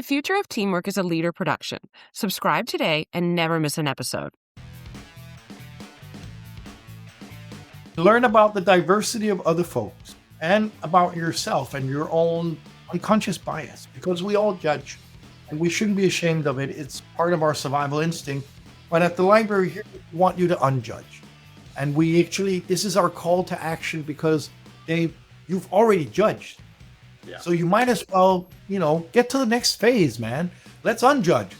The Future of Teamwork is a Leader production. Subscribe today and never miss an episode. Learn about the diversity of other folks and about yourself and your own unconscious bias, because we all judge and we shouldn't be ashamed of it. It's part of our survival instinct. But at the library here, we want you to unjudge. And this is our call to action, because you've already judged. Yeah. So you might as well, get to the next phase, man. Let's unjudge.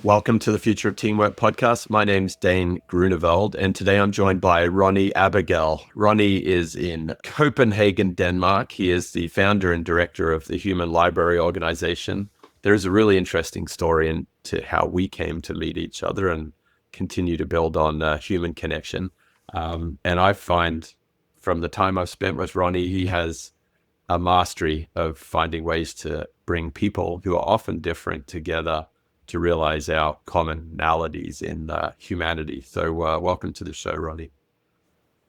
Welcome to the Future of Teamwork podcast. My name's Dane Groeneveld, and today I'm joined by Ronni Abergel. Ronni is in Copenhagen, Denmark. He is the founder and director of the Human Library Organization. There's a really interesting story into how we came to meet each other and continue to build on human connection. And I find from the time I've spent with Ronni, he has a mastery of finding ways to bring people who are often different together to realize our commonalities in humanity. So welcome to the show, Ronni.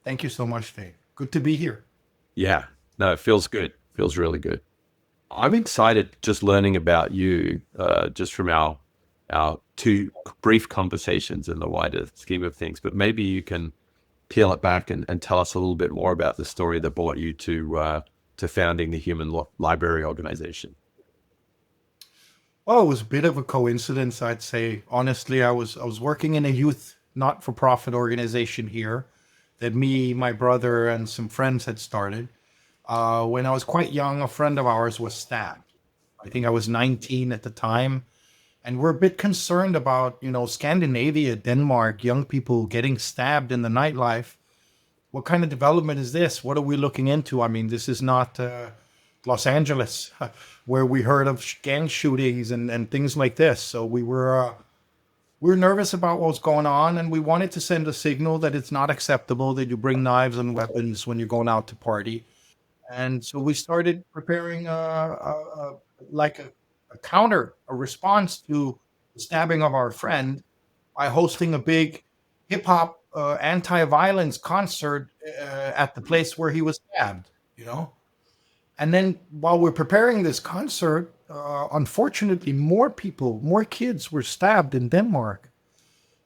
Thank you so much, Dave. Good to be here. Yeah, no, it feels good. Feels really good. I'm excited just learning about you, just from our two brief conversations in the wider scheme of things. But maybe you can peel it back and tell us a little bit more about the story that brought you to founding the Human Library Organization. Well, it was a bit of a coincidence, I'd say. Honestly, I was working in a youth not-for-profit organization here that me, my brother, and some friends had started. When I was quite young, a friend of ours was stabbed. I think I was 19 at the time. And we're a bit concerned about, Scandinavia, Denmark, young people getting stabbed in the nightlife. What kind of development is this? What are we looking into? I mean, this is not Los Angeles, where we heard of gang shootings and things like this. So we were nervous about what was going on, and we wanted to send a signal that it's not acceptable that you bring knives and weapons when you're going out to party. And so we started preparing a response to the stabbing of our friend by hosting a big hip-hop anti-violence concert at the place where he was stabbed, And then while we're preparing this concert, unfortunately, more kids were stabbed in Denmark.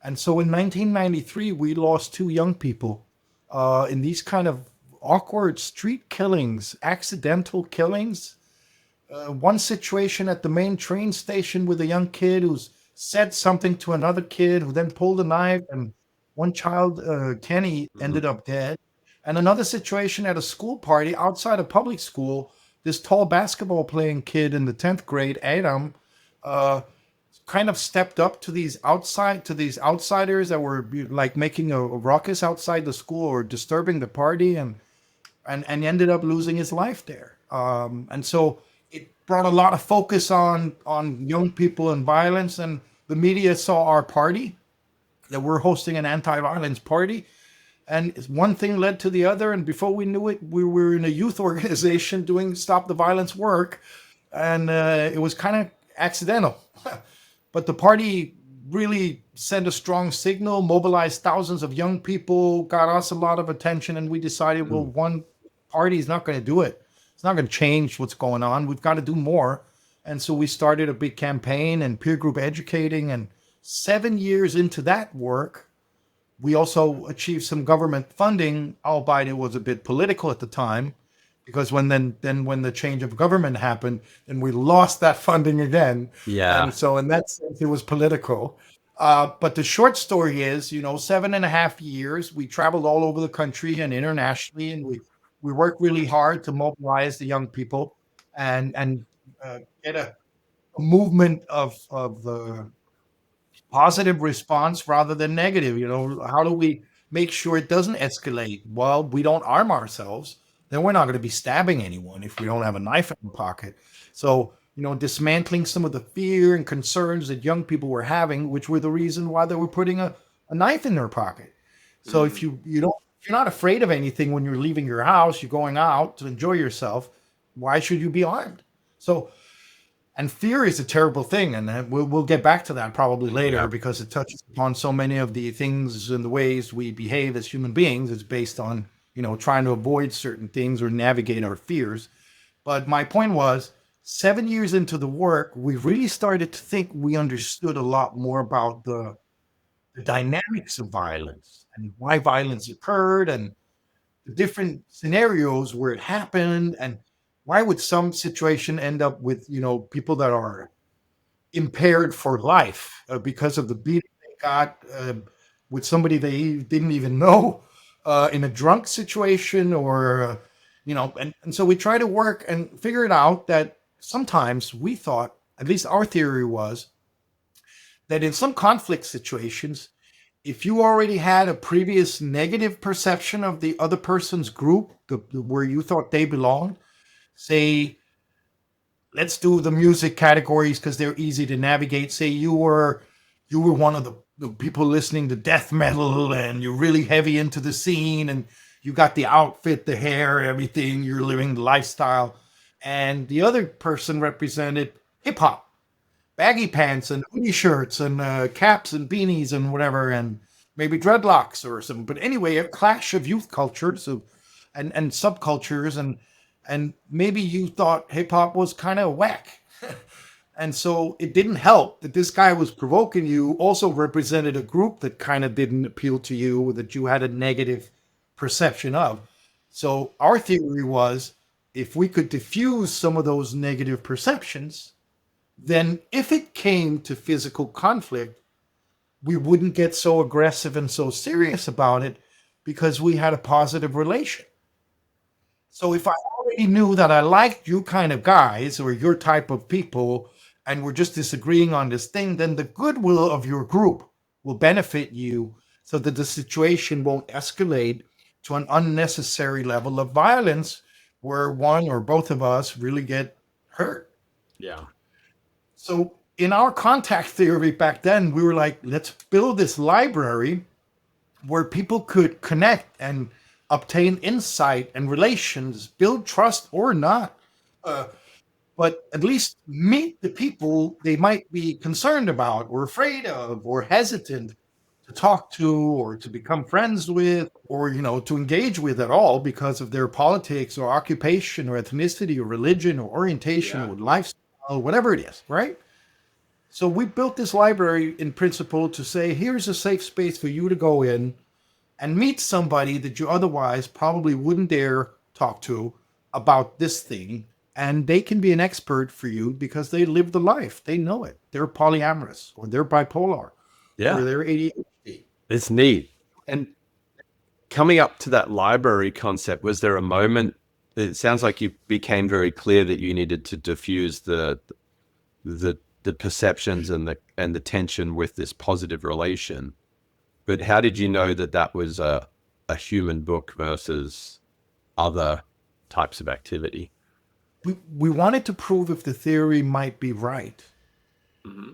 And so in 1993, we lost 2 young people in these kind of awkward street killings, accidental killings. One situation at the main train station with a young kid who's said something to another kid who then pulled a knife, and one child, Kenny, ended up dead. And another situation at a school party outside a public school, this tall basketball playing kid in the 10th grade, Adam, kind of stepped up to these outsiders that were like making a ruckus outside the school or disturbing the party, and ended up losing his life there. And so it brought a lot of focus on young people and violence, and the media saw our party, that we're hosting an anti-violence party. And one thing led to the other, and before we knew it, we were in a youth organization doing Stop the Violence work, and it was kind of accidental. But the party really sent a strong signal, mobilized thousands of young people, got us a lot of attention, and we decided, well, one party is not going to do it. It's not going to change what's going on. We've got to do more. And so we started a big campaign and peer group educating, and 7 years into that work, we also achieved some government funding, albeit it was a bit political at the time, because when the change of government happened, then we lost that funding again. Yeah. And so in that sense, it was political. But the short story is, 7.5 years, we traveled all over the country and internationally, and we worked really hard to mobilize the young people and get a movement of positive response rather than negative. How do we make sure it doesn't escalate? Well, we don't arm ourselves. Then we're not going to be stabbing anyone if we don't have a knife in the pocket. So, dismantling some of the fear and concerns that young people were having, which were the reason why they were putting a knife in their pocket. So if you're not afraid of anything when you're leaving your house, you're going out to enjoy yourself, why should you be armed? So, and fear is a terrible thing, and we'll get back to that probably later, because it touches upon so many of the things and the ways we behave as human beings. It's based on, trying to avoid certain things or navigate our fears. But my point was, 7 years into the work, we really started to think we understood a lot more about the dynamics of violence and why violence occurred and the different scenarios where it happened and why would some situation end up with, people that are impaired for life because of the beating they got with somebody they didn't even know in a drunk situation or and so we try to work and figure it out that sometimes we thought, at least our theory was, that in some conflict situations, if you already had a previous negative perception of the other person's group, where you thought they belonged, say, let's do the music categories because they're easy to navigate. Say you were one of the people listening to death metal and you're really heavy into the scene and you got the outfit, the hair, everything, you're living the lifestyle. And the other person represented hip hop, baggy pants and hoodie shirts and caps and beanies and whatever, and maybe dreadlocks or something. But anyway, a clash of youth cultures and subcultures, and maybe you thought hip hop was kind of whack. And so it didn't help that this guy was provoking you, also represented a group that kind of didn't appeal to you, that you had a negative perception of. So our theory was, if we could diffuse some of those negative perceptions, then if it came to physical conflict, we wouldn't get so aggressive and so serious about it because we had a positive relation. So if I already knew that I liked you kind of guys or your type of people and we're just disagreeing on this thing, then the goodwill of your group will benefit you so that the situation won't escalate to an unnecessary level of violence where one or both of us really get hurt. Yeah. So in our contact theory back then, we were like, let's build this library where people could connect and obtain insight and relations, build trust or not, but at least meet the people they might be concerned about or afraid of or hesitant to talk to or to become friends with or, to engage with at all because of their politics or occupation or ethnicity or religion or orientation or lifestyle, whatever it is, right? So we built this library in principle to say, here's a safe space for you to go in and meet somebody that you otherwise probably wouldn't dare talk to about this thing. And they can be an expert for you because they live the life. They know it. They're polyamorous or they're bipolar or they're ADHD. It's neat. And coming up to that library concept, was there a moment, it sounds like you became very clear that you needed to diffuse the perceptions and the tension with this positive relation. But how did you know that that was a human book versus other types of activity? We wanted to prove if the theory might be right. Mm-hmm.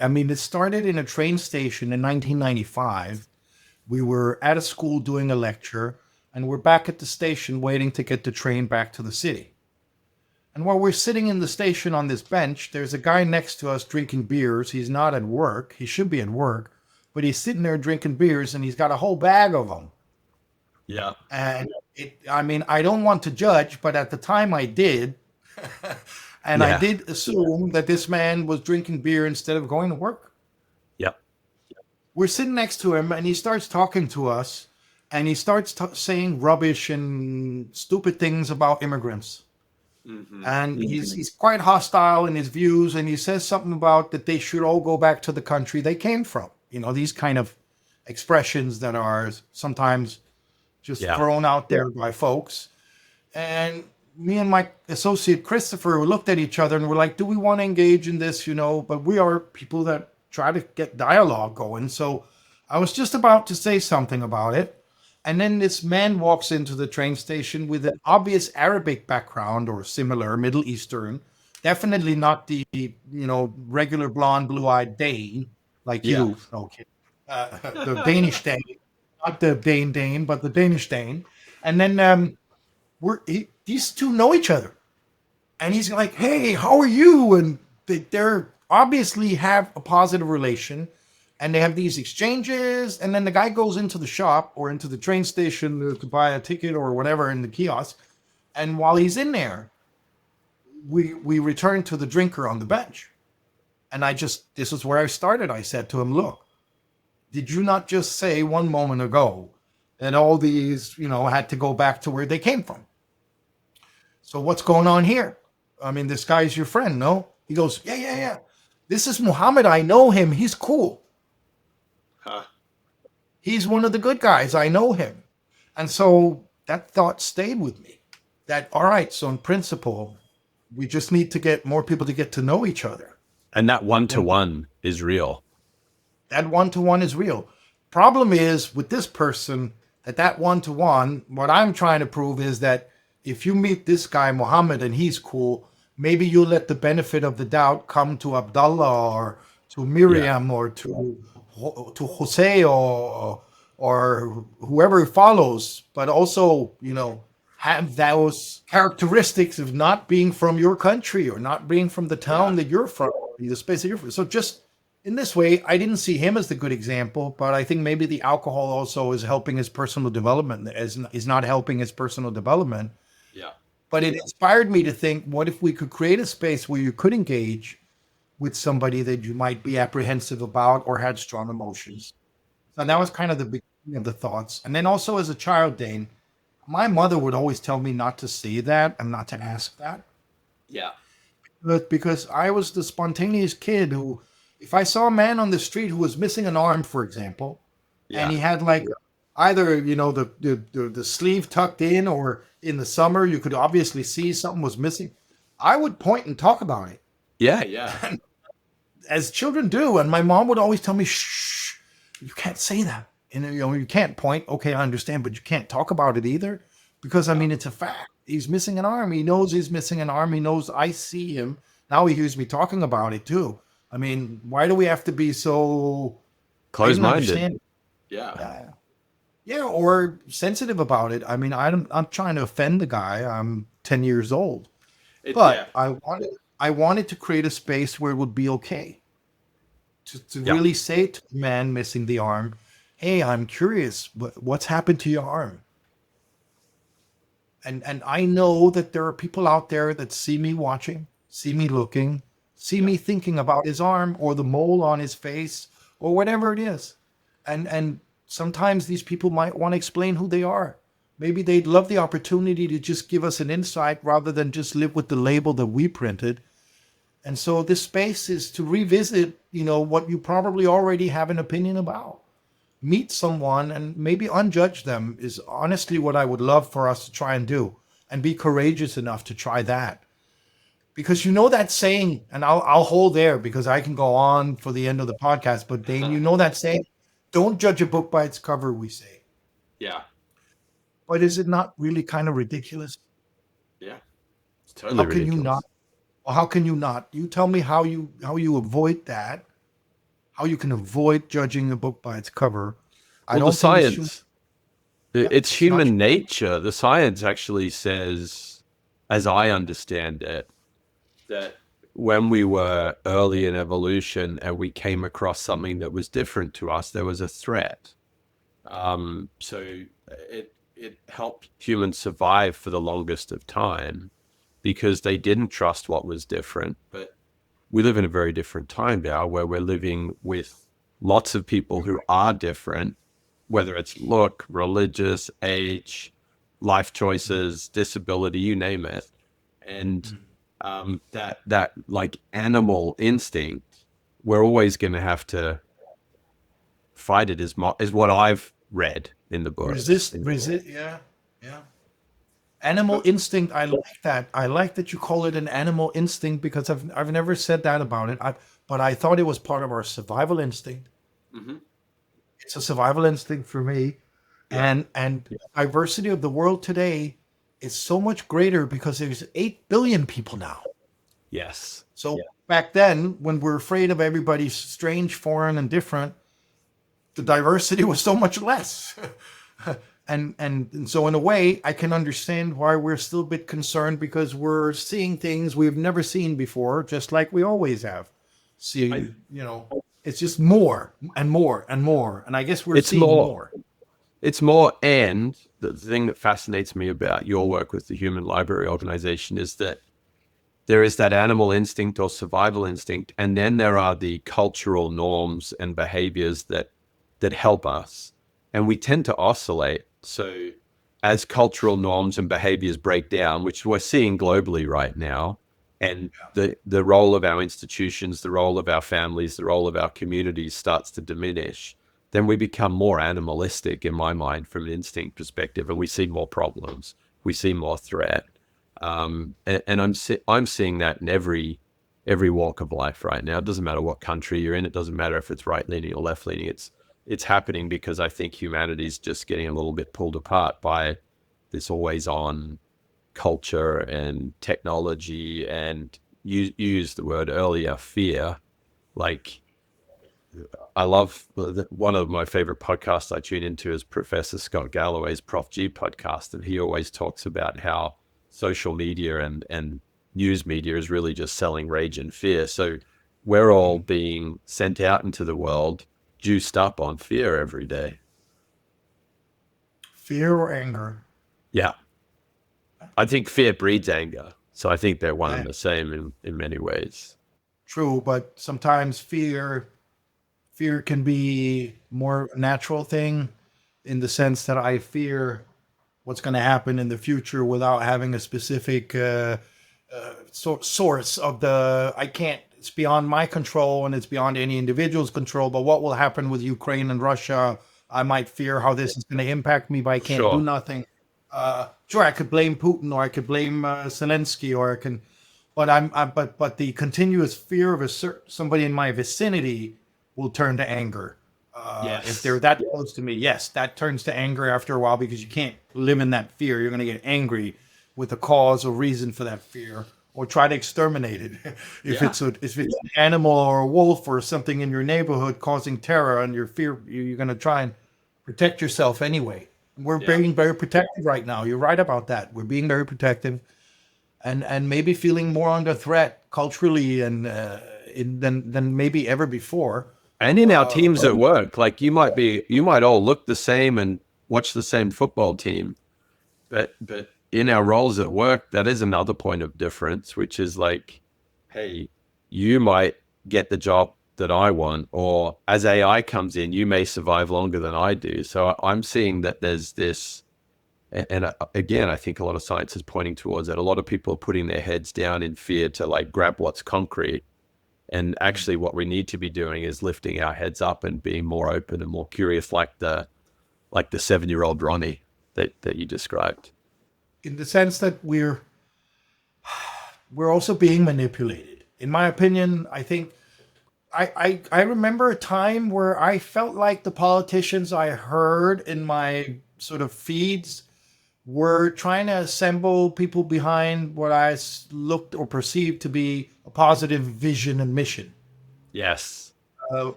And it started in a train station in 1995. We were at a school doing a lecture, and we're back at the station waiting to get the train back to the city. And while we're sitting in the station on this bench, there's a guy next to us drinking beers. He's not at work. He should be at work, but he's sitting there drinking beers, and he's got a whole bag of them. Yeah. And I don't want to judge, but at the time I did. And I did assume that this man was drinking beer instead of going to work. Yep. We're sitting next to him and he starts talking to us and he starts saying rubbish and stupid things about immigrants. Mm-hmm. And he's quite hostile in his views. And he says something about that they should all go back to the country they came from. These kind of expressions that are sometimes just thrown out there by folks. And me and my associate Christopher looked at each other and were like, do we want to engage in this? But we are people that try to get dialogue going. So I was just about to say something about it. And then this man walks into the train station with an obvious Arabic background or similar Middle Eastern, definitely not the, regular blonde, blue-eyed Dane like you. Okay. The Danish Dane, not the Dane, but the Danish Dane. And then these two know each other. And he's like, hey, how are you? And they're obviously have a positive relation. And they have these exchanges. And then the guy goes into the shop or into the train station to buy a ticket or whatever in the kiosk. And while he's in there, we returned to the drinker on the bench. And this is where I started. I said to him, look, did you not just say one moment ago that all these, had to go back to where they came from? So what's going on here? I mean, this guy's your friend, no? He goes, yeah. This is Muhammad. I know him. He's cool. Huh. He's one of the good guys. I know him. And so that thought stayed with me. That, all right, so in principle, we just need to get more people to get to know each other. And that one-to-one is real. That one-to-one is real. Problem is with this person, that one-to-one, what I'm trying to prove is that if you meet this guy, Muhammad, and he's cool, maybe you let the benefit of the doubt come to Abdullah or to Miriam or to Jose or whoever follows, but also, have those characteristics of not being from your country or not being from the town that you're from, the space that you're from. So just in this way, I didn't see him as the good example, but I think maybe the alcohol also is helping his personal development, is not helping his personal development. Yeah. But it inspired me to think, what if we could create a space where you could engage with somebody that you might be apprehensive about or had strong emotions? So that was kind of the beginning of the thoughts. And then also as a child, Dane, my mother would always tell me not to say that and not to ask that. Yeah. But because I was the spontaneous kid who, if I saw a man on the street who was missing an arm, for example, and he had either, the sleeve tucked in, or in the summer, you could obviously see something was missing, I would point and talk about it. Yeah. As children do. And my mom would always tell me, shh, you can't say that. And, you can't point. Okay, I understand, but you can't talk about it either. Because, it's a fact. He's missing an arm. He knows he's missing an arm. He knows I see him. Now he hears me talking about it too. Why do we have to be so close-minded? Yeah, or sensitive about it. I'm trying to offend the guy. I'm 10 years old. I wanted to create a space where it would be okay to really say to the man missing the arm, hey, I'm curious, what's happened to your arm? And I know that there are people out there that see me watching, see me looking, see me thinking about his arm or the mole on his face or whatever it is. And sometimes these people might want to explain who they are. Maybe they'd love the opportunity to just give us an insight rather than just live with the label that we printed. And so this space is to revisit, what you probably already have an opinion about. Meet someone and maybe unjudge them is honestly what I would love for us to try and do, and be courageous enough to try that. Because that saying, and I'll hold there because I can go on for the end of the podcast, but Dane, that saying, don't judge a book by its cover, we say. Yeah. But is it not really kind of ridiculous? Yeah. It's totally ridiculous. How can you not? Well, how can you not? You tell me how you avoid that. How you can avoid judging a book by its cover. The science. It's human nature. The science actually says, as I understand it, that when we were early in evolution and we came across something that was different to us, there was a threat. So it helped humans survive for the longest of time because they didn't trust what was different. But we live in a very different time now where we're living with lots of people who are different, whether it's look, religious, age, life choices, disability, you name it. And that like animal instinct, we're always going to have to fight it, is what I've read in the book. Resist, yeah. Animal instinct, I like that. I like that you call it an animal instinct because I've never said that about it. But I thought it was part of our survival instinct. Mm-hmm. It's a survival instinct for me. Yeah. And the diversity of the world today is so much greater because there's 8 billion people now. Yes. So back then, when we're afraid of everybody strange, foreign, and different, the diversity was so much less. And so in a way, I can understand why we're still a bit concerned because we're seeing things we've never seen before, just like we always have. It's just more and more and more. And I guess we're seeing more. It's more. And the thing that fascinates me about your work with the Human Library Organization is that there is that animal instinct or survival instinct, and then there are the cultural norms and behaviors that help us, and we tend to oscillate. So as cultural norms and behaviors break down, which we're seeing globally right now, and the role of our institutions, the role of our families, the role of our communities starts to diminish, then we become more animalistic, in my mind, from an instinct perspective, and we see more problems, we see more threat. And I'm seeing that in every walk of life right now. It doesn't matter what country you're in. It doesn't matter if it's right leaning or left leaning. It's happening because I think humanity's just getting a little bit pulled apart by this always on culture and technology, and you used the word earlier, fear. Like, I love one of my favorite podcasts I tune into is Professor Scott Galloway's Prof G podcast, and he always talks about how social media and news media is really just selling rage and fear. So we're all being sent out into the world juiced up on fear every day. Fear or anger? Yeah. I think fear breeds anger. So I think they're one and the same in many ways. True, but sometimes fear can be more natural thing, in the sense that I fear what's going to happen in the future without having a specific source of the. I can't. It's beyond my control, and it's beyond any individual's control. But what will happen with Ukraine and Russia? I might fear how this is going to impact me, but I can't do nothing. Sure, I could blame Putin, or I could blame Zelensky, or I can. But the continuous fear of somebody in my vicinity will turn to anger. If they're that close to me, yes, that turns to anger after a while, because you can't live in that fear. You're going to get angry with the cause or reason for that fear, or try to exterminate it. If it's an animal or a wolf or something in your neighborhood causing terror and you're going to try and protect yourself anyway. We're being very protective right now. You're right about that. We're being very protective, and maybe feeling more under threat culturally and than maybe ever before. And in our teams at work, like you might all look the same and watch the same football team, but in our roles at work, that is another point of difference, which is like, hey, you might get the job that I want, or as AI comes in, you may survive longer than I do. So I'm seeing that there's this, and again, I think a lot of science is pointing towards that. A lot of people are putting their heads down in fear to like grab what's concrete. And actually what we need to be doing is lifting our heads up and being more open and more curious, like the 7-year-old Ronni that you described. In the sense that we're also being manipulated. In my opinion, I think I remember a time where I felt like the politicians I heard in my sort of feeds were trying to assemble people behind what I looked or perceived to be a positive vision and mission. Yes.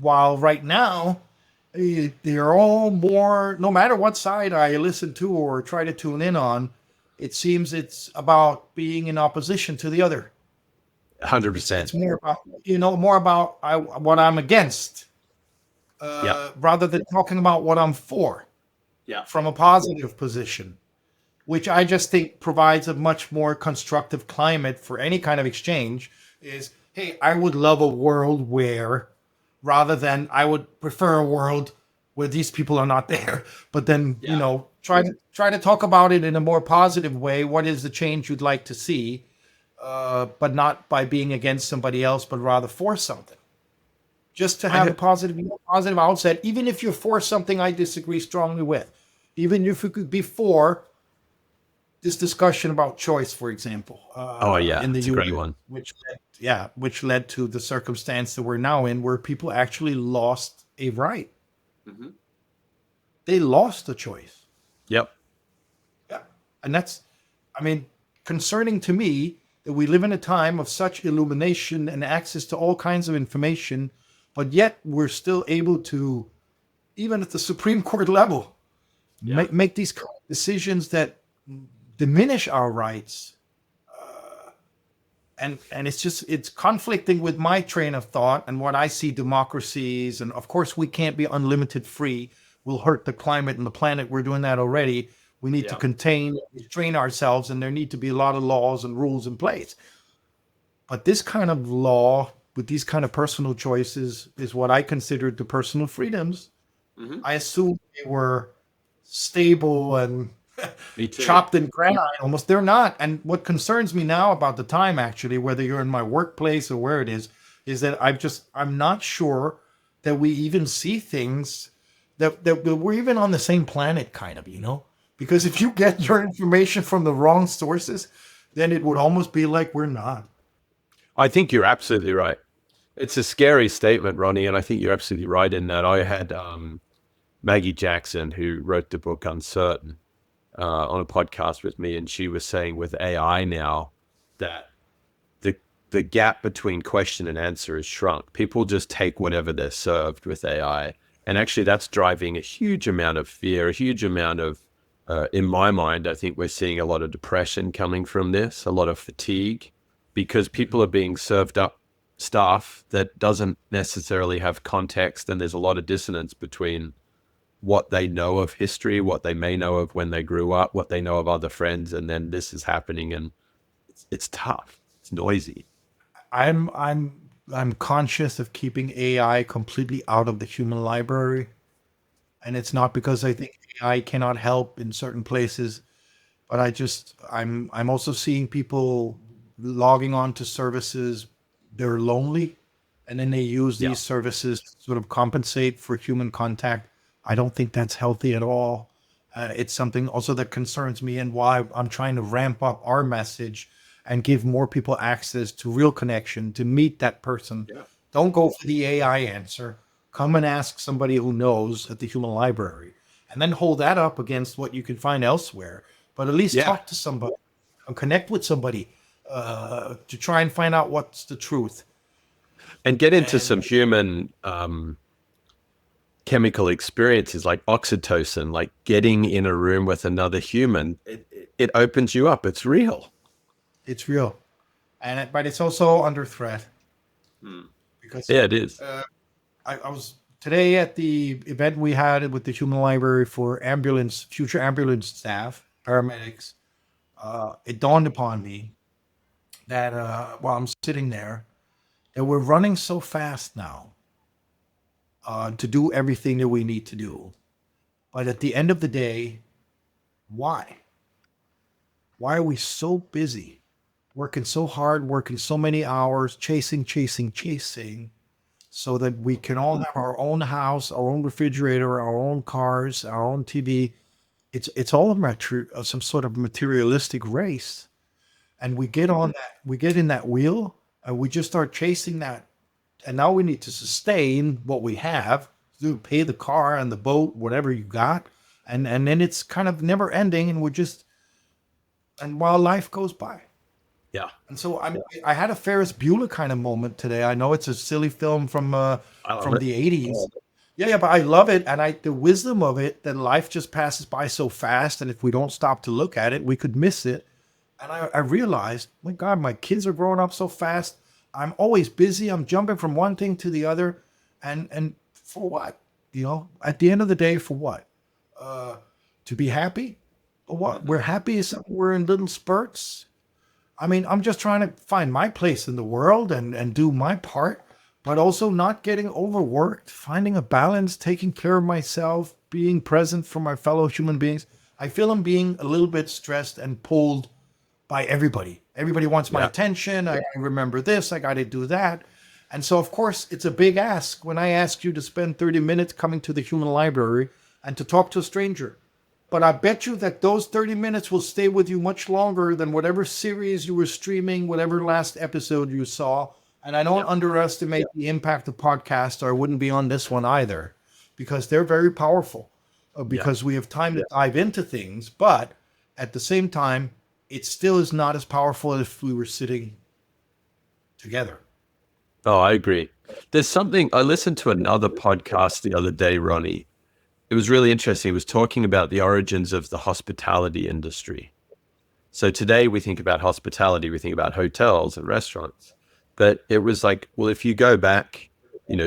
While right now, they're all more, no matter what side I listen to or try to tune in on, it seems it's about being in opposition to the other. 100%. It's more about, more about what I'm against, rather than talking about what I'm for. Yeah. From a positive position, which I just think provides a much more constructive climate for any kind of exchange. Is, hey, I would love a world where, rather than I would prefer a world where these people are not there, but then try to talk about it in a more positive way. What is the change you'd like to see? But not by being against somebody else, but rather for something. Just to have a positive outset, even if you're for something I disagree strongly with. Even if you could be for this discussion about choice, for example. In the it's a great one. Which led to the circumstance that we're now in, where people actually lost a right. Mm-hmm. They lost the choice. Yep. Yeah, and that's, concerning to me, that we live in a time of such illumination and access to all kinds of information, but yet we're still able to, even at the Supreme Court level, make these decisions that diminish our rights. And it's conflicting with my train of thought and what I see democracies. And of course, we can't be unlimited free. We'll hurt the climate and the planet. We're doing that already. We need to contain, restrain ourselves, and there need to be a lot of laws and rules in place. But this kind of law with these kind of personal choices is what I considered the personal freedoms. Mhm. I assumed they were stable and Me too. chopped in granite almost. They're not. And what concerns me now about the time, actually, whether you're in my workplace or where it is that I'm not sure that we even see things that we're even on the same planet, kind of, because if you get your information from the wrong sources, then it would almost be like we're not. I think you're absolutely right. It's a scary statement, Ronnie, and I think you're absolutely right in that. I had Maggie Jackson, who wrote the book Uncertain, on a podcast with me, and she was saying with AI now that the gap between question and answer is shrunk. People just take whatever they're served with AI, and actually that's driving a huge amount of fear, a huge amount of, in my mind, I think we're seeing a lot of depression coming from this, a lot of fatigue, because people are being served up stuff that doesn't necessarily have context, and there's a lot of dissonance between what they know of history, what they may know of when they grew up, what they know of other friends, and then this is happening, and it's tough. It's noisy. I'm conscious of keeping AI completely out of the human library, and it's not because I think AI cannot help in certain places, but I'm also seeing people logging on to services. They're lonely, and then they use Yeah. these services to sort of compensate for human contact. I don't think that's healthy at all. It's something also that concerns me, and why I'm trying to ramp up our message and give more people access to real connection, to meet that person. Yeah. Don't go for the AI answer. Come and ask somebody who knows at the human library, and then hold that up against what you can find elsewhere. But at least Yeah. talk to somebody and connect with somebody to try and find out what's the truth. And get into And some human chemical experiences like oxytocin, like getting in a room with another human. It opens you up. It's real. it's real, but it's also under threat because Yeah, it is. I was today at the event we had with the human library for future ambulance staff, paramedics. It dawned upon me that while I'm sitting there, that we're running so fast now to do everything that we need to do. But at the end of the day, why? Why are we so busy, working so hard, working so many hours, chasing, so that we can all have our own house, our own refrigerator, our own cars, our own TV? It's all some sort of materialistic race, and we get in that wheel, and we just start chasing that. And now we need to sustain what we have, to pay the car and the boat, whatever you got, and then it's kind of never ending, and while life goes by. Yeah. And so I had a Ferris Bueller kind of moment today. I know it's a silly film I love from it. the 80s. Yeah, but I love it, and the wisdom of it, that life just passes by so fast, and if we don't stop to look at it, we could miss it. And I realized, my God, my kids are growing up so fast. I'm always busy. I'm jumping from one thing to the other, and for what? At the end of the day, for what? To be happy? Or what? We're happy is we're in little spurts. I mean, I'm just trying to find my place in the world and do my part, but also not getting overworked, finding a balance, taking care of myself, being present for my fellow human beings. I feel I'm being a little bit stressed and pulled by everybody. Everybody wants my Yeah. attention. I remember this. I got to do that. And so, of course, it's a big ask when I ask you to spend 30 minutes coming to the human library and to talk to a stranger. But I bet you that those 30 minutes will stay with you much longer than whatever series you were streaming, whatever last episode you saw. And I don't underestimate the impact of podcasts, or I wouldn't be on this one either, because they're very powerful, because we have time to dive into things. But at the same time, it still is not as powerful as if we were sitting together. Oh, I agree. There's something, I listened to another podcast the other day, Ronnie. It was really interesting. It was talking about the origins of the hospitality industry. So today we think about hospitality, we think about hotels and restaurants. But it was like, well, if you go back,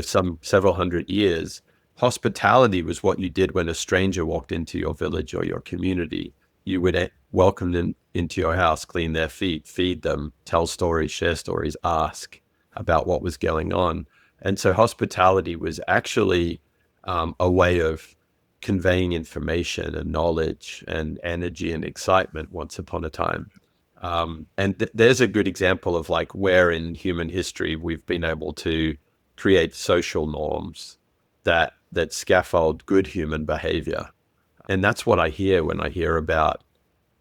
some several hundred years, hospitality was what you did when a stranger walked into your village or your community. You would welcome them into your house, clean their feet, feed them, tell stories, share stories, ask about what was going on. And so hospitality was actually a way of conveying information and knowledge and energy and excitement once upon a time. And there's a good example of like where in human history we've been able to create social norms that scaffold good human behavior. And that's what I hear when I hear about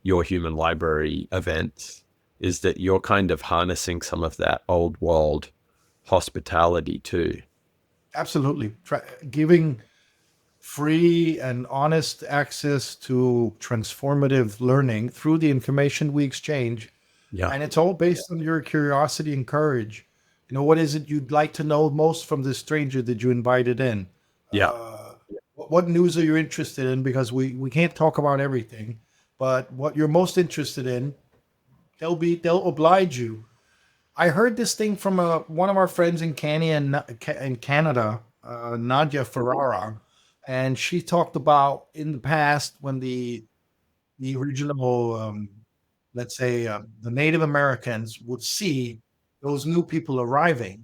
your human library events, is that you're kind of harnessing some of that old world hospitality too. Absolutely. Giving free and honest access to transformative learning through the information we exchange. Yeah. And it's all based on your curiosity and courage. What is it you'd like to know most from this stranger that you invited in? Yeah. What news are you interested in? Because we can't talk about everything, but what you're most interested in, they'll oblige you. I heard this thing from one of our friends in Canada, Nadia Ferrara, and she talked about in the past when the original, let's say, the Native Americans would see those new people arriving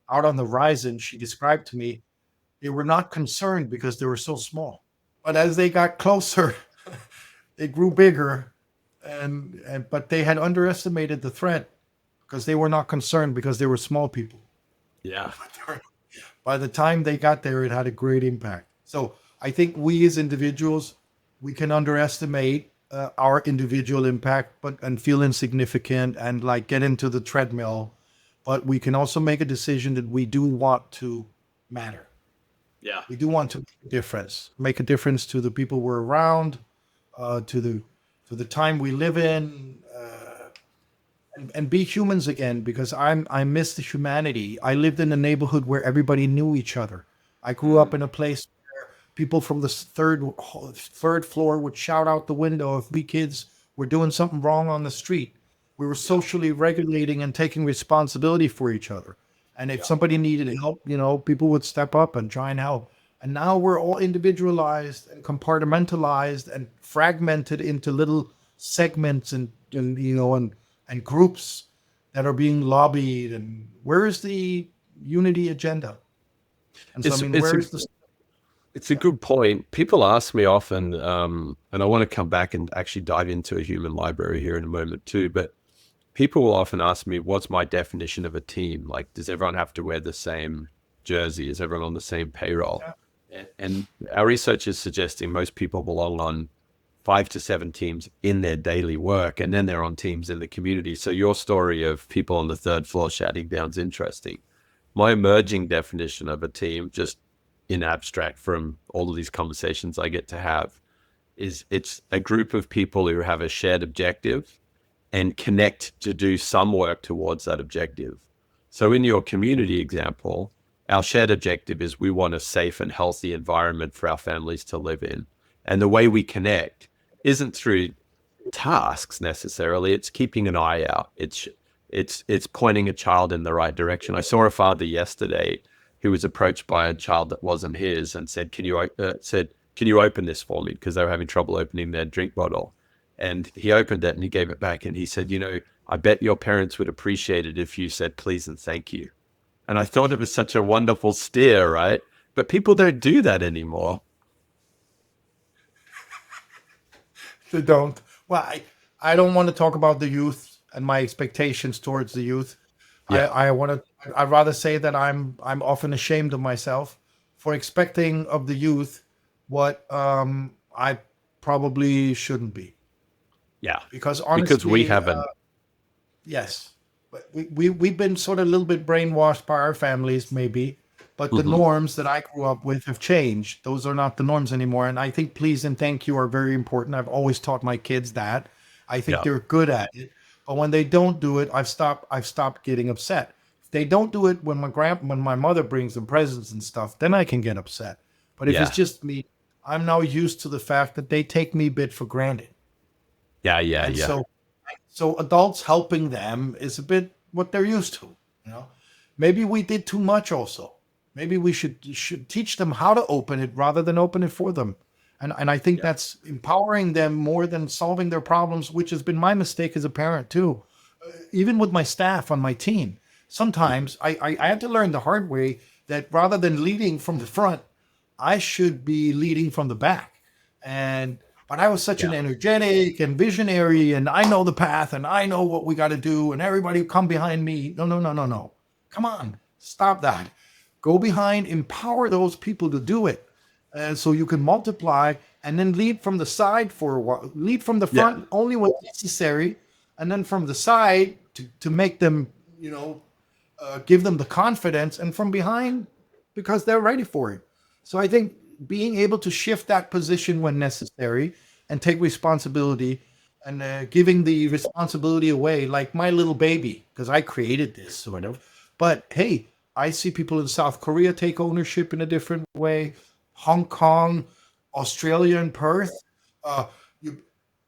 out on the horizon. She described to me they were not concerned because they were so small, but as they got closer, they grew bigger, and but they had underestimated the threat because they were not concerned because they were small people. Yeah. By the time they got there, it had a great impact. So I think we as individuals, we can underestimate our individual impact, but and feel insignificant and like get into the treadmill. But we can also make a decision that we do want to matter. Yeah. We do want to make a difference to the people we're around, to the time we live in, and be humans again. Because I miss the humanity. I lived in a neighborhood where everybody knew each other. I grew up in a place where people from the third floor would shout out the window if we kids were doing something wrong on the street. We were socially regulating and taking responsibility for each other. And if somebody needed help, people would step up and try and help. And now we're all individualized and compartmentalized and fragmented into little segments and groups that are being lobbied. And where is the unity agenda? And so, It's, I mean, it's where a, is the it's a good point. People ask me often, and I want to come back and actually dive into a human library here in a moment too, but people will often ask me, what's my definition of a team? Like, does everyone have to wear the same jersey? Is everyone on the same payroll? And our research is suggesting most people belong on 5 to 7 teams in their daily work, and then they're on teams in the community. So your story of people on the third floor shouting down is interesting. My emerging definition of a team, just in abstract from all of these conversations I get to have, is it's a group of people who have a shared objective and connect to do some work towards that objective. So in your community example, our shared objective is we want a safe and healthy environment for our families to live in. And the way we connect isn't through tasks necessarily. It's keeping an eye out. It's pointing a child in the right direction. I saw a father yesterday who was approached by a child that wasn't his and said, "Can you open this for me?" Because they were having trouble opening their drink bottle. And he opened it and he gave it back and he said, "I bet your parents would appreciate it if you said please and thank you." And I thought it was such a wonderful steer, right? But people don't do that anymore. They don't. Well, I don't want to talk about the youth and my expectations towards the youth. Yeah. I want to. I'd rather say that I'm often ashamed of myself for expecting of the youth what I probably shouldn't be. Yeah. Because Because we honestly, haven't. yes, but we've been sort of a little bit brainwashed by our families, maybe, but the Mhm. norms that I grew up with have changed. Those are not the norms anymore, and I think please and thank you are very important. I've always taught my kids that. I think Yeah. they're good at it, but when they don't do it, I've stopped getting upset. If they don't do it when my mother brings them presents and stuff, then I can get upset. But if it's Yeah. just me, I'm now used to the fact that they take me a bit for granted. Yeah. Yeah. And Yeah. so adults helping them is a bit what they're used to, you know. Maybe we did too much also. Maybe we should teach them how to open it rather than open it for them. And I think that's empowering them more than solving their problems, which has been my mistake as a parent too. Even with my staff on my team, sometimes I had to learn the hard way that rather than leading from the front, I should be leading from the back. And but I was such an energetic and visionary, and I know the path, and I know what we got to do, and everybody come behind me. No, no, no, no, no. Come on, stop that. Go behind, empower those people to do it, so you can multiply, and then lead from the side for a while. Lead from the front only when necessary, and then from the side to make them, give them the confidence, and from behind because they're ready for it. So I think being able to shift that position when necessary and take responsibility and giving the responsibility away, like my little baby, because I created this sort of. But hey, I see people in South Korea take ownership in a different way, Hong Kong, Australia, and Perth, uh,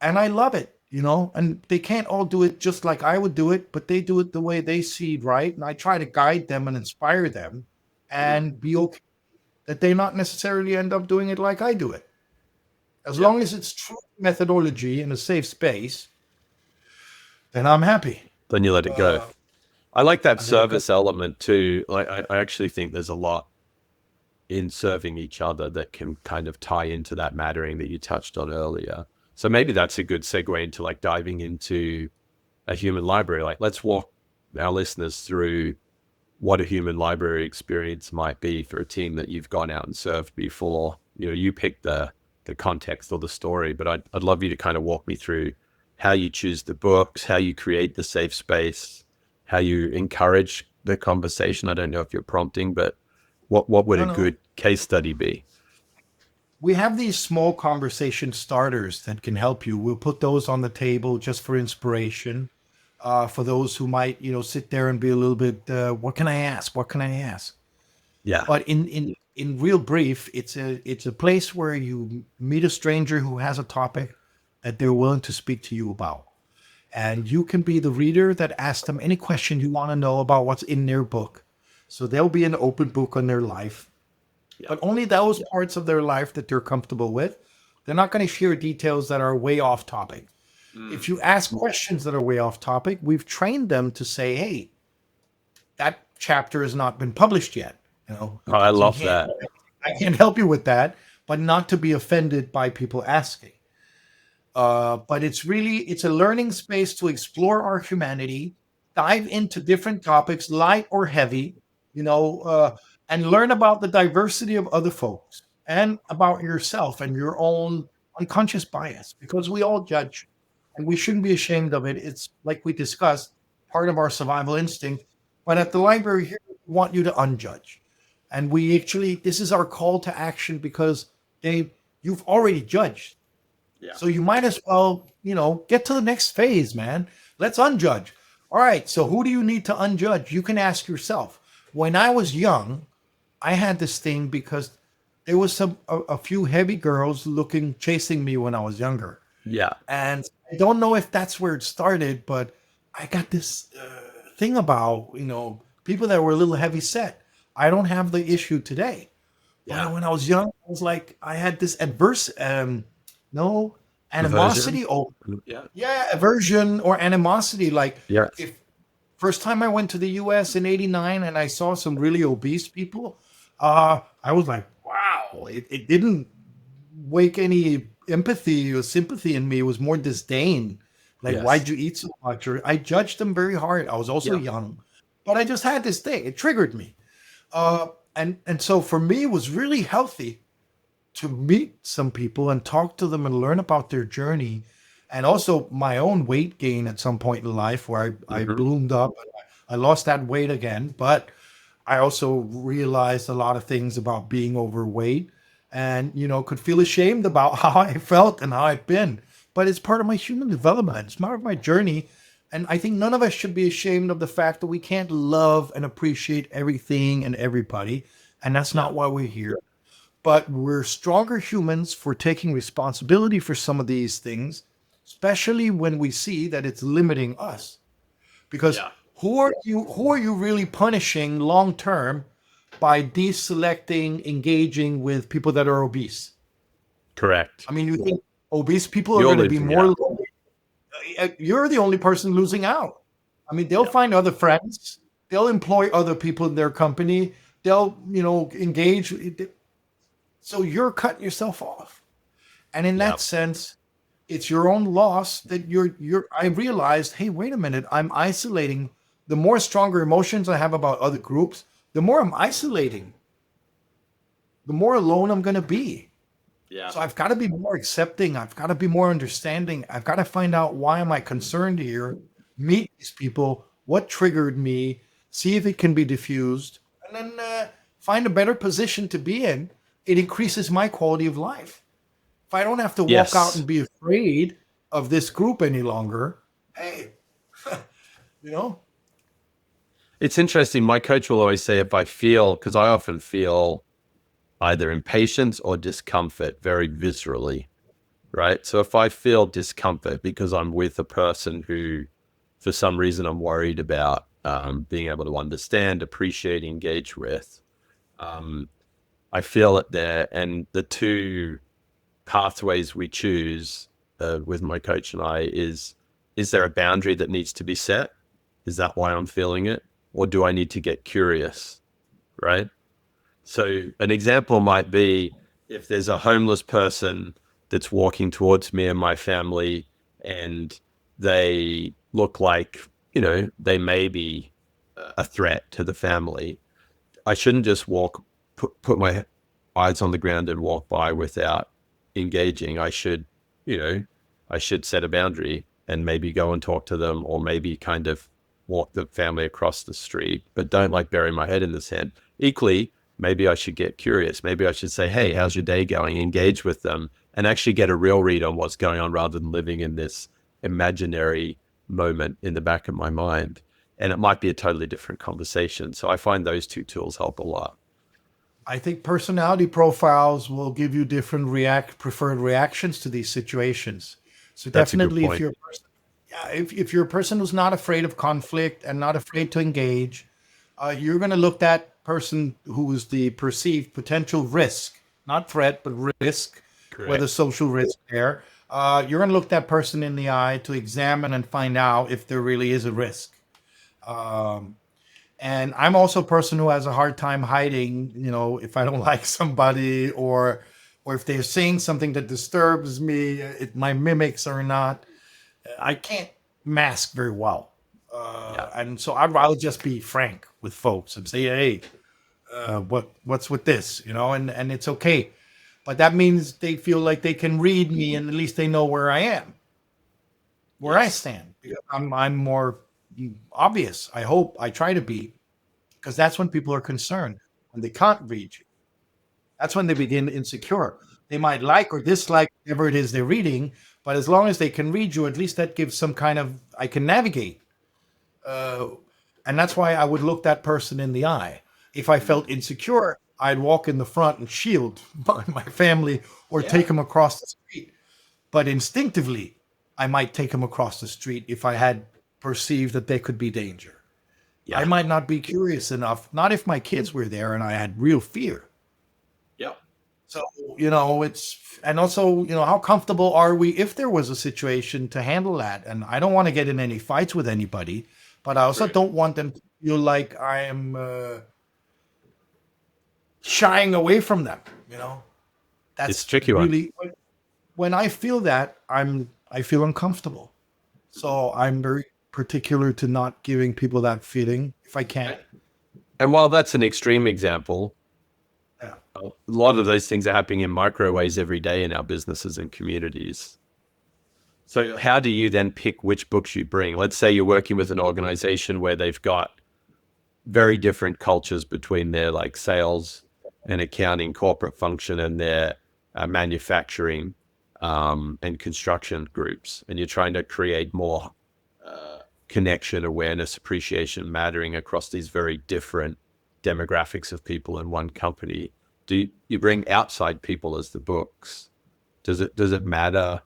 and I love it. And they can't all do it just like I would do it, but they do it the way they see it right. And I try to guide them and inspire them and be okay that they not necessarily end up doing it like I do it. As long as it's true methodology in a safe space, then I'm happy. Then you let it go. I like that service element too. Like I actually think there's a lot in serving each other that can kind of tie into that mattering that you touched on earlier. So maybe that's a good segue into like diving into a human library. Like let's walk our listeners through what a human library experience might be for a team that you've gone out and served before. You pick the context or the story, but I'd love you to kind of walk me through how you choose the books, how you create the safe space, how you encourage the conversation. I don't know if you're prompting, but what would a good case study be? We have these small conversation starters that can help you. We'll put those on the table just for inspiration. For those who might, sit there and be a little bit, what can I ask? What can I ask? Yeah. But in real brief, it's a place where you meet a stranger who has a topic that they're willing to speak to you about. And you can be the reader that asks them any question you want to know about what's in their book. So there'll be an open book on their life, but only those parts of their life that they're comfortable with. They're not going to share details that are way off topic. If you ask questions that are way off topic, we've trained them to say, hey, that chapter has not been published yet. I love that. I can't help you with that, but not to be offended by people asking. But it's a learning space to explore our humanity, dive into different topics, light or heavy, and learn about the diversity of other folks and about yourself and your own unconscious bias, because we all judge. And we shouldn't be ashamed of it. It's like we discussed, part of our survival instinct. But at the library here, we want you to unjudge. And this is our call to action because you've already judged. Yeah. So you might as well, get to the next phase, man. Let's unjudge. All right. So who do you need to unjudge? You can ask yourself. When I was young, I had this thing because there was a few heavy girls chasing me when I was younger. Yeah. And I don't know if that's where it started, but I got this thing about, people that were a little heavy set. I don't have the issue today. Yeah. But when I was young, I was like, I had this animosity. Aversion or animosity. Like, if first time I went to the US in 89 and I saw some really obese people, I was like, wow, it didn't wake any empathy or sympathy in me. It was more disdain. Like, why'd you eat so much? Or I judged them very hard. I was also young, but I just had this thing. It triggered me. And so for me, it was really healthy to meet some people and talk to them and learn about their journey. And also my own weight gain at some point in life where I bloomed up. I lost that weight again, but I also realized a lot of things about being overweight and, could feel ashamed about how I felt and how I've been. But it's part of my human development. It's part of my journey. And I think none of us should be ashamed of the fact that we can't love and appreciate everything and everybody. And that's not why we're here. But we're stronger humans for taking responsibility for some of these things, especially when we see that it's limiting us. Because who are you really punishing long term by deselecting, engaging with people that are obese? Correct. I mean, you think obese people are You're going to be losing more out. lonely? You're the only person losing out. I mean, they'll Yeah. find other friends. They'll employ other people in their company. They'll, engage. So you're cutting yourself off. And in Yeah. that sense, it's your own loss that I realized, hey, wait a minute, I'm isolating. The more stronger emotions I have about other groups, the more I'm isolating, the more alone I'm going to be. Yeah. So I've got to be more accepting. I've got to be more understanding. I've got to find out why am I concerned here, meet these people, what triggered me, see if it can be diffused, and then find a better position to be in. It increases my quality of life. If I don't have to walk out Yes. and be afraid of this group any longer, hey, you know, It's interesting. My coach will always say, if I feel, because I often feel either impatience or discomfort very viscerally, right? So if I feel discomfort because I'm with a person who, for some reason, I'm worried about being able to understand, appreciate, engage with, I feel it there. And the two pathways we choose with my coach and I is there a boundary that needs to be set? Is that why I'm feeling it? Or do I need to get curious, right? So an example might be if there's a homeless person that's walking towards me and my family and they look like, they may be a threat to the family. I shouldn't just put my eyes on the ground and walk by without engaging. You know, I should set a boundary and maybe go and talk to them, or maybe kind of walk the family across the street, but don't like bury my head in the sand. Equally, maybe I should get curious. Maybe I should say, hey, how's your day going? Engage with them and actually get a real read on what's going on rather than living in this imaginary moment in the back of my mind. And it might be a totally different conversation. So I find those two tools help a lot. I think personality profiles will give you different preferred reactions to these situations. So That's a good definitely, if point. you're a person, yeah, if you're a person who's not afraid of conflict and not afraid to engage, you're going to look that person who is the perceived potential risk, not threat, but risk, whether Correct. social risk there. You're going to look that person in the eye to examine and find out if there really is a risk. And I'm also a person who has a hard time hiding, if I don't like somebody, or if they're saying something that disturbs me, my mimics or not, I can't mask very well. Yeah. And so I'd rather just be frank with folks and say, hey, what's with this, and it's okay. But that means they feel like they can read me and at least they know where I am, where I Yes. stand. Because I'm more obvious. I hope I try to be, because that's when people are concerned, when they can't read you. That's when they begin insecure. They might like or dislike whatever it is they're reading, but as long as they can read you, at least that gives some kind of, I can navigate. Uh, and that's why I would look that person in the eye. If I felt insecure, I'd walk in the front and shield my family or Yeah. take them across the street. But instinctively, I might take them across the street if I had perceived that there could be danger. I Yeah. might not be curious enough, not if my kids were there and I had real fear. Yeah. So, and also, how comfortable are we if there was a situation to handle that? And I don't want to get in any fights with anybody, but I also Right. don't want them to feel like I am shying away from them. It's a That's tricky one. really, when I feel that, I feel uncomfortable. So I'm very particular to not giving people that feeling if I can. And while that's an extreme example, Yeah. a lot of those things are happening in micro ways every day in our businesses and communities. So how do you then pick which books you bring? Let's say you're working with an organization where they've got very different cultures between their like sales and accounting corporate function and their manufacturing and construction groups. And you're trying to create more connection, awareness, appreciation, mattering across these very different demographics of people in one company. Do you bring outside people as the books? Does it matter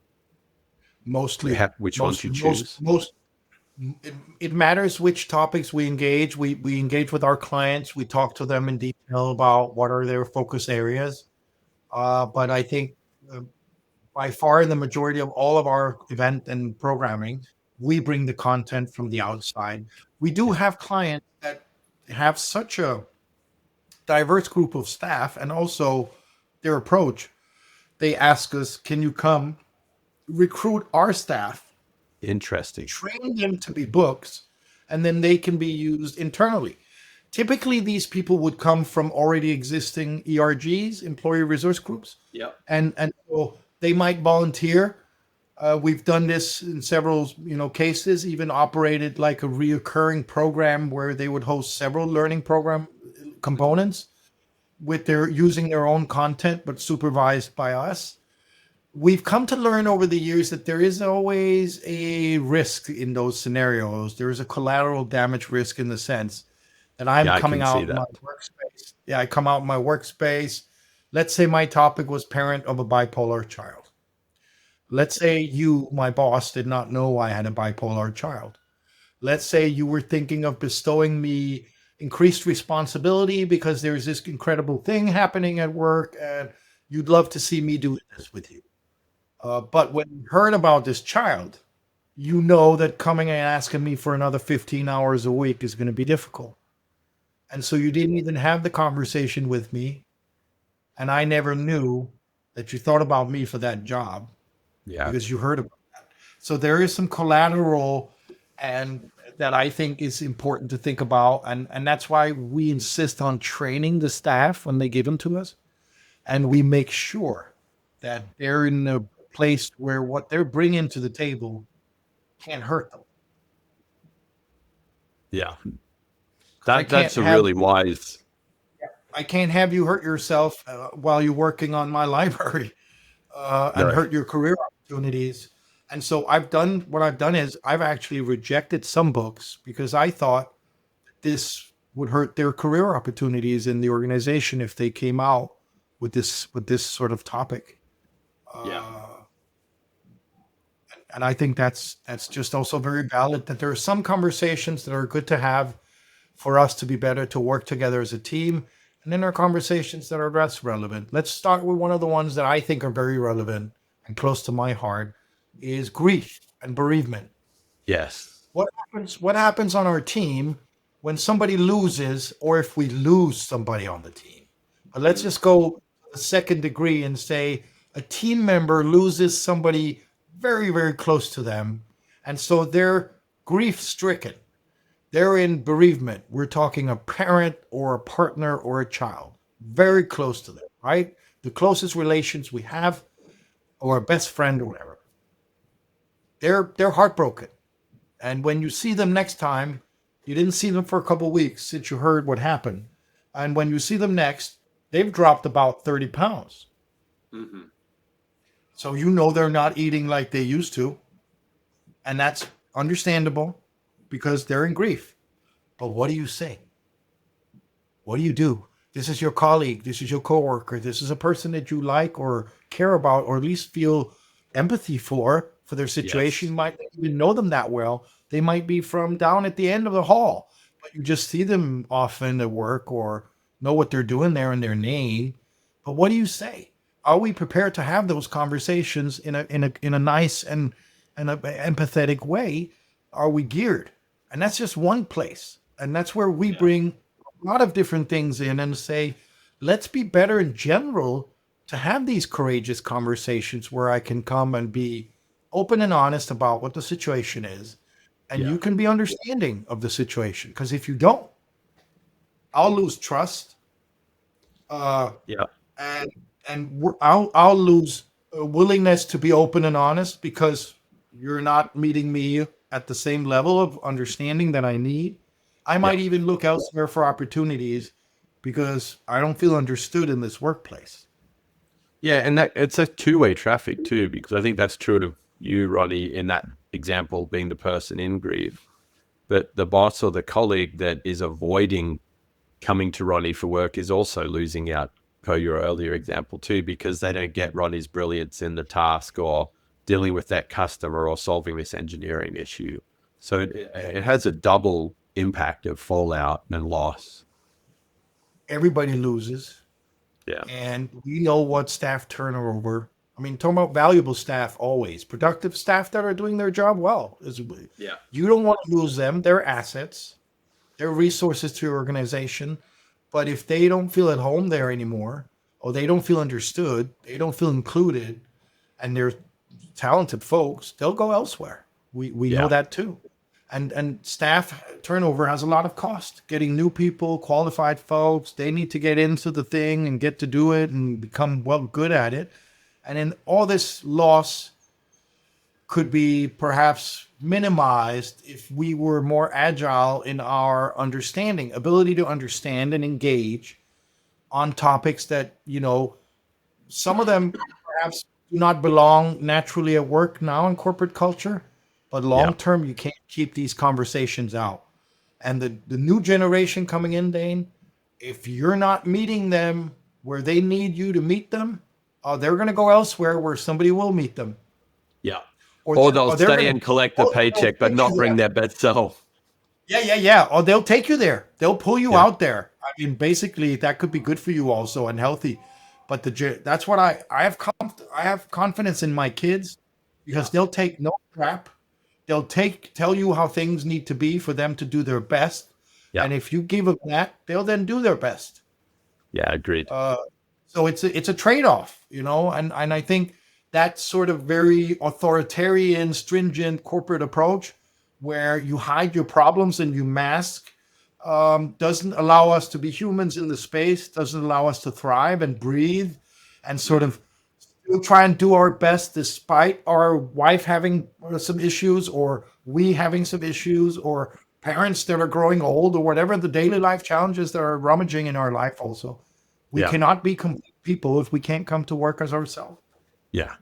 Mostly, which ones most, you most, choose? most. It matters which topics we engage. We engage with our clients. We talk to them in detail about what are their focus areas. But I think by far the majority of all of our event and programming, we bring the content from the outside. We do Yeah. have clients that have such a diverse group of staff and also their approach. They ask us, can you come recruit our staff, Interesting. train them to be books, and then they can be used internally. Typically, these people would come from already existing ERGs, employee resource groups, Yeah. and so they might volunteer. We've done this in several, cases. Even operated like a reoccurring program where they would host several learning program components with their using their own content, but supervised by us. We've come to learn over the years that there is always a risk in those scenarios. There is a collateral damage risk in the sense that I'm Yeah, I coming can see out in that. my workspace. Yeah, I come out in my workspace. Let's say my topic was parent of a bipolar child. Let's say you, my boss, did not know I had a bipolar child. Let's say you were thinking of bestowing me increased responsibility because there's this incredible thing happening at work and you'd love to see me do this with you. But when you heard about this child, you know that coming and asking me for another 15 hours a week is going to be difficult. And so you didn't even have the conversation with me. And I never knew that you thought about me for that job Yeah. because you heard about it. So there is some collateral and that I think is important to think about. And that's why we insist on training the staff when they give them to us. And we make sure that they're in a place where what they're bringing to the table can't hurt them. Yeah. 'Cause I can't That's a have really wise. I can't have you hurt yourself while you're working on my library and No. hurt your career opportunities. And so I've done is I've actually rejected some books because I thought this would hurt their career opportunities in the organization if they came out with this sort of topic. Yeah. And I think that's just also very valid that there are some conversations that are good to have for us to be better to work together as a team. And then there are conversations that are less relevant. Let's start with one of the ones that I think are very relevant and close to my heart is grief and bereavement. Yes. What happens on our team when somebody loses or if we lose somebody on the team? But let's just go to the second degree and say a team member loses somebody very, very close to them. And so they're grief stricken. They're in bereavement. We're talking a parent or a partner or a child, very close to them, right? The closest relations we have, or a best friend or whatever. They're heartbroken. And when you see them next time, you didn't see them for a couple of weeks since you heard what happened. And when you see them next, they've dropped about 30 pounds. Mm-hmm. So you know they're not eating like they used to. And that's understandable because they're in grief. But what do you say? What do you do? This is your colleague. This is your coworker. This is a person that you like or care about or at least feel empathy for their situation. Yes. You might not even know them that well. They might be from down at the end of the hall, but you just see them often at work or know what they're doing there in their name. But what do you say? Are we prepared to have those conversations in a nice and a empathetic way? Are we geared? And that's just one place. And that's where we bring a lot of different things in and say, let's be better in general to have these courageous conversations where I can come and be open and honest about what the situation is. And Yeah. you can be understanding of the situation. Because if you don't, I'll lose trust. Yeah. And I'll lose a willingness to be open and honest because you're not meeting me at the same level of understanding that I need. I might Yeah. even look elsewhere for opportunities because I don't feel understood in this workplace. Yeah, and that it's a two-way traffic too, because I think that's true of you, Ronnie, in that example being the person in grief. But the boss or the colleague that is avoiding coming to Ronnie for work is also losing out, per your earlier example too, because they don't get Ronnie's brilliance in the task or dealing with that customer or solving this engineering issue. So it has a double impact of fallout and loss. Everybody loses. Yeah. And we know what staff turnover. I mean, talking about valuable staff always. Productive staff that are doing their job well. Yeah. You don't want to lose them. They're assets. They're resources to your organization. But if they don't feel at home there anymore, or they don't feel understood, they don't feel included, and they're talented folks, they'll go elsewhere. We know Yeah. that too. And staff turnover has a lot of cost. Getting new people, qualified folks, they need to get into the thing and get to do it and become good at it. And then all this loss could be perhaps minimized if we were more agile in our understanding, ability to understand and engage on topics that, some of them perhaps do not belong naturally at work now in corporate culture, but long term, you can't keep these conversations out. And the new generation coming in, Dane, if you're not meeting them where they need you to meet them, they're going to go elsewhere where somebody will meet them. Yeah. Or Or they'll they're stay gonna, and collect the or they'll paycheck, but take not you bring there. their best self. Yeah. Or they'll take you there. They'll pull you Yeah. out there. I mean, basically, that could be good for you also and healthy. But that's what I have confidence in my kids because they'll take no crap. They'll tell you how things need to be for them to do their best. Yeah. And if you give them that, they'll then do their best. Yeah, agreed. So it's a trade-off, and I think that sort of very authoritarian, stringent corporate approach where you hide your problems and you mask doesn't allow us to be humans in the space, doesn't allow us to thrive and breathe and sort of still try and do our best despite our wife having some issues or we having some issues or parents that are growing old or whatever the daily life challenges that are rummaging in our life also. We cannot be complete people if we can't come to work as ourselves. Yeah.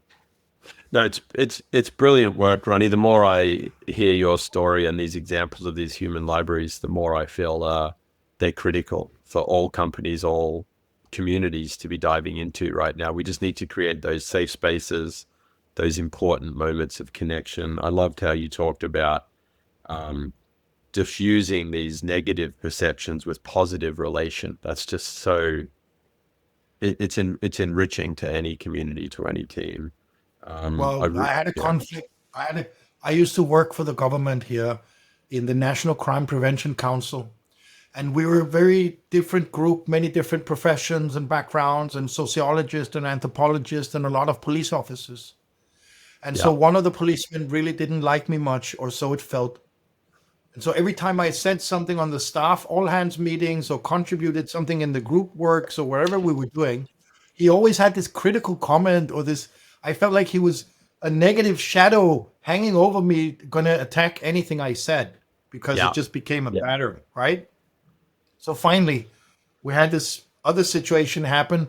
No, it's brilliant work, Ronnie. The more I hear your story and these examples of these human libraries, the more I feel they're critical for all companies, all communities to be diving into right now. We just need to create those safe spaces, those important moments of connection. I loved how you talked about diffusing these negative perceptions with positive relation. That's just so it's enriching to any community, to any team. I had a conflict. I used to work for the government here in the National Crime Prevention Council. And we were a very different group, many different professions and backgrounds, and sociologists and anthropologists and a lot of police officers. And so one of the policemen really didn't like me much, or so it felt. And so every time I said something on the staff all hands meetings or contributed something in the group works or wherever we were doing, he always had this critical comment or this, I felt like he was a negative shadow hanging over me, going to attack anything I said because it just became a pattern, right? So finally, we had this other situation happen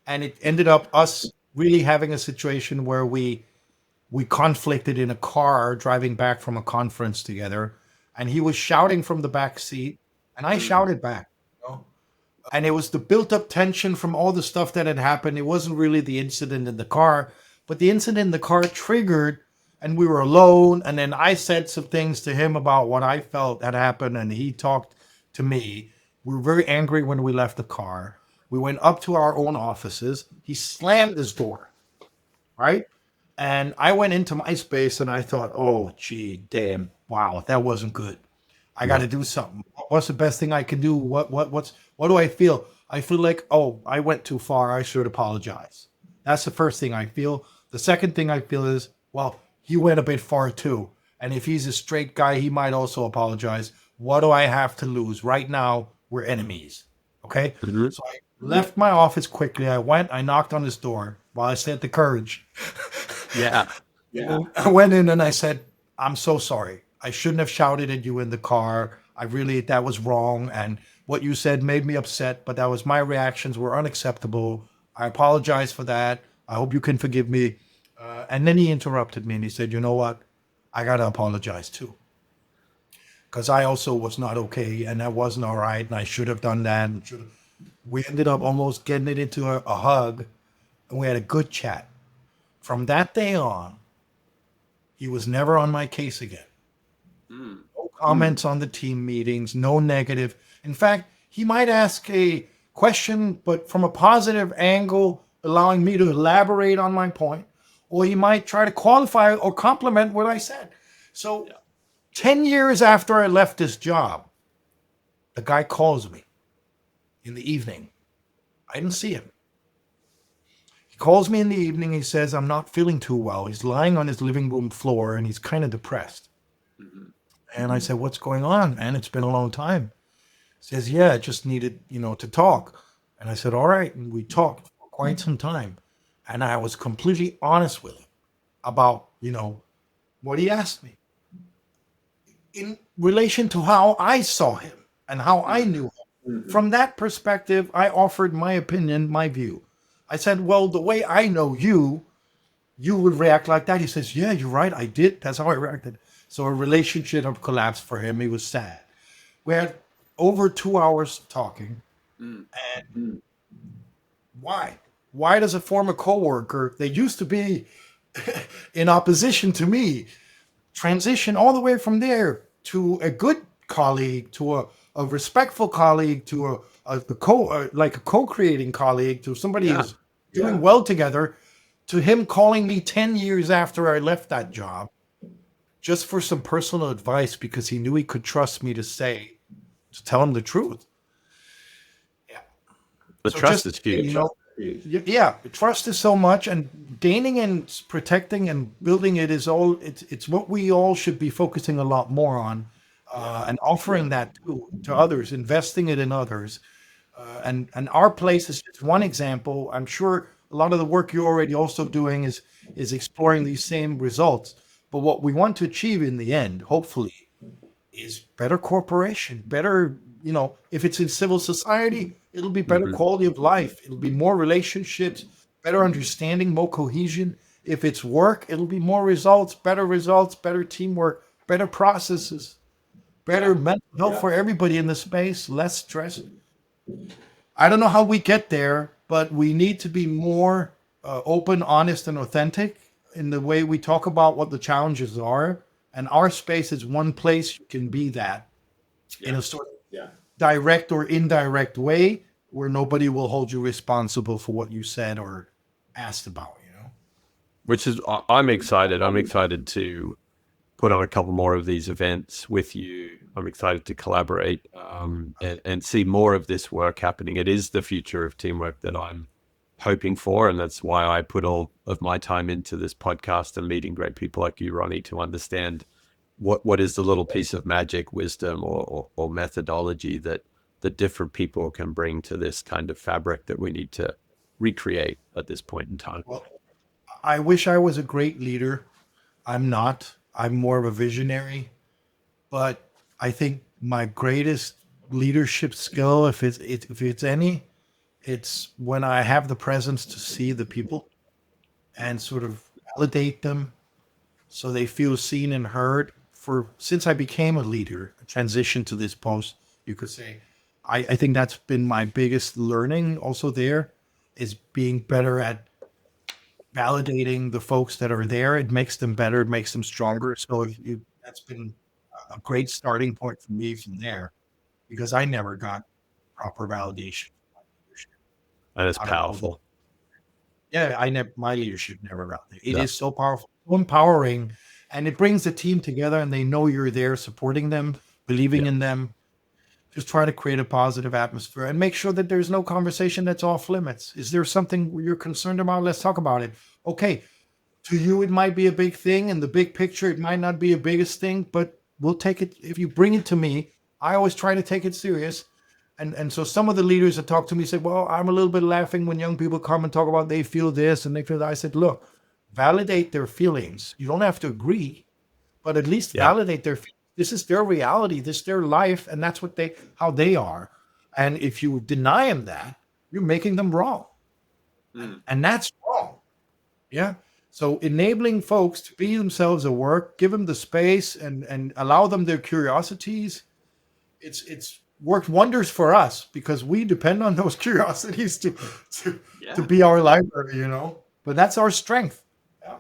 and it ended up us really having a situation where we conflicted in a car driving back from a conference together. And he was shouting from the back seat, and I shouted back. And it was the built-up tension from all the stuff that had happened. It wasn't really the incident in the car, but the incident in the car triggered, and we were alone. And then I said some things to him about what I felt had happened, and he talked to me. We were very angry when we left the car. We went up to our own offices. He slammed his door, right? And I went into my space and I thought, oh, gee, damn, wow, that wasn't good. I got to do something. What's the best thing I can do? What do I feel? I feel like, oh, I went too far. I should apologize. That's the first thing I feel. The second thing I feel is, well, he went a bit far too. And if he's a straight guy, he might also apologize. What do I have to lose? Right now, we're enemies. Okay? Mm-hmm. So I left my office quickly. I knocked on his door while I still had the courage. Yeah. I went in and I said, I'm so sorry. I shouldn't have shouted at you in the car. That was wrong. And what you said made me upset, but that was my reactions were unacceptable. I apologize for that. I hope you can forgive me. And then he interrupted me and he said, you know what? I got to apologize too. Because I also was not okay and that wasn't all right. And I should have done that. We ended up almost getting it into a hug and we had a good chat. From that day on, he was never on my case again. No comments on the team meetings, no negative. In fact, he might ask a question, but from a positive angle, allowing me to elaborate on my point. or he might try to qualify or compliment what I said. So 10 years after I left this job, the guy calls me in the evening. I didn't see him. He calls me in the evening. He says, I'm not feeling too well. He's lying on his living room floor and he's kind of depressed. And I said, what's going on, man? It's been a long time. He says, yeah, I just needed, to talk. And I said, all right. And we talked for quite some time. And I was completely honest with him about, what he asked me in relation to how I saw him and how I knew him. From that perspective, I offered my opinion, my view. I said, well, the way I know you would react like that. He says, yeah, you're right. I did. That's how I reacted. So a relationship collapsed for him. He was sad. We had over 2 hours talking. And why? Why does a former coworker, they used to be in opposition to me, transition all the way from there to a good colleague, to a respectful colleague, to a co-creating colleague, to somebody who's doing well together, to him calling me 10 years after I left that job just for some personal advice because he knew he could trust me to tell him the truth. Yeah. The trust is huge. Trust is so much, and gaining and protecting and building it is it's what we all should be focusing a lot more on, and offering that to others, investing it in others. And our place is just one example. I'm sure a lot of the work you're already also doing is exploring these same results. But what we want to achieve in the end, hopefully, is better cooperation, better, if it's in civil society, it'll be better quality of life. It'll be more relationships, better understanding, more cohesion. If it's work, it'll be more results, better teamwork, better processes, better mental health for everybody in the space, less stress. I don't know how we get there, but we need to be more open, honest, and authentic in the way we talk about what the challenges are. And our space is one place you can be that in a sort of direct or indirect way where nobody will hold you responsible for what you said or asked about, Which is, I'm excited. I'm excited to put on a couple more of these events with you. I'm excited to collaborate and see more of this work happening. It is the future of teamwork that I'm hoping for, and that's why I put all of my time into this podcast and meeting great people like you, Ronni, to understand what is the little piece of magic, wisdom, or methodology that different people can bring to this kind of fabric that we need to recreate at this point in time. Well, I wish I was a great leader. I'm not. I'm more of a visionary. But I think my greatest leadership skill, if it's any, it's when I have the presence to see the people and sort of validate them so they feel seen and heard. Since I became a leader, a transition to this post, you could say, I think that's been my biggest learning also there, is being better at validating the folks that are there. It makes them better, it makes them stronger. So that's been a great starting point for me from there, because I never got proper validation. And it's powerful. My leadership never got there. It is so powerful, so empowering, and it brings the team together and they know you're there supporting them, believing in them. Just try to create a positive atmosphere and make sure that there's no conversation that's off limits. Is there something you're concerned about? Let's talk about it. Okay, to you it might be a big thing, and the big picture it might not be a biggest thing, but we'll take it. If you bring it to me, I always try to take it serious. And so some of the leaders that talk to me say, well, I'm a little bit laughing when young people come and talk about they feel this and they feel that. I said, look, validate their feelings. You don't have to agree, but at least validate their feelings. This is their reality. This is their life. And that's how they are. And if you deny them that, you're making them wrong. And that's wrong. Yeah. So enabling folks to be themselves at work, give them the space and allow them their curiosities. It's worked wonders for us because we depend on those curiosities to be our library, but that's our strength. Yeah.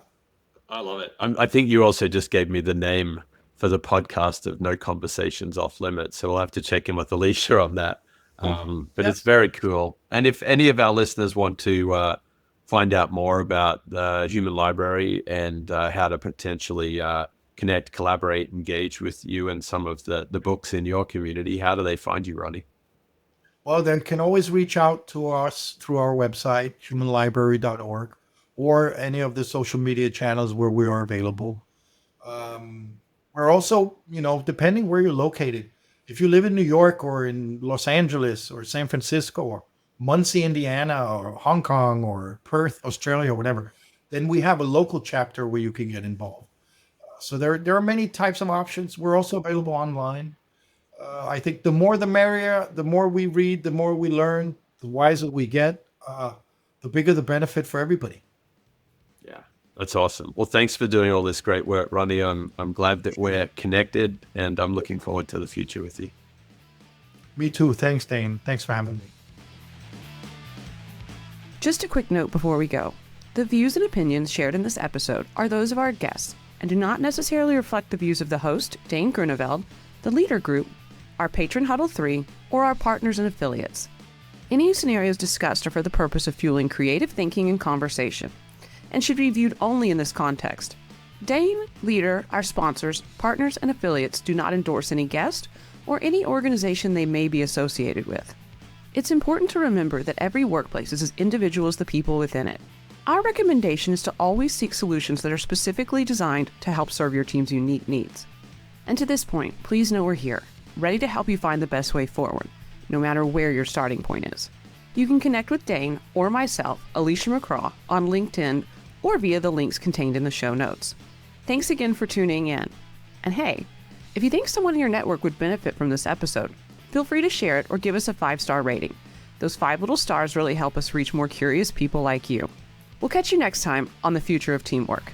I love it. I think you also just gave me the name for the podcast of No Conversations Off Limits. So we'll have to check in with Alicia on that. But it's very cool. And if any of our listeners want to find out more about the Human Library and how to potentially connect, collaborate, engage with you and some of the books in your community, how do they find you, Ronni? Well, then can always reach out to us through our website, humanlibrary.org, or any of the social media channels where we are available. We're also, depending where you're located, if you live in New York or in Los Angeles or San Francisco or Muncie, Indiana, or Hong Kong or Perth, Australia, or whatever, then we have a local chapter where you can get involved. So there are many types of options. We're also available online. I think the more the merrier. The more we read, the more we learn, the wiser we get, the bigger the benefit for everybody. Yeah, that's awesome. Well, thanks for doing all this great work, Ronni. I'm glad that we're connected, and I'm looking forward to the future with you. Me too. Thanks, Dane. Thanks for having me. Just a quick note before we go. The views and opinions shared in this episode are those of our guests and do not necessarily reflect the views of the host, Dane Groeneveld, the Leader Group, our patron Huddle 3, or our partners and affiliates. Any scenarios discussed are for the purpose of fueling creative thinking and conversation, and should be viewed only in this context. Dane, Leader, our sponsors, partners, and affiliates do not endorse any guest or any organization they may be associated with. It's important to remember that every workplace is as individual as the people within it. Our recommendation is to always seek solutions that are specifically designed to help serve your team's unique needs. And to this point, please know we're here, ready to help you find the best way forward, no matter where your starting point is. You can connect with Dane or myself, Alicia McCraw, on LinkedIn or via the links contained in the show notes. Thanks again for tuning in. And hey, if you think someone in your network would benefit from this episode, feel free to share it or give us a 5-star rating. Those 5 little stars really help us reach more curious people like you. We'll catch you next time on The Future of Teamwork.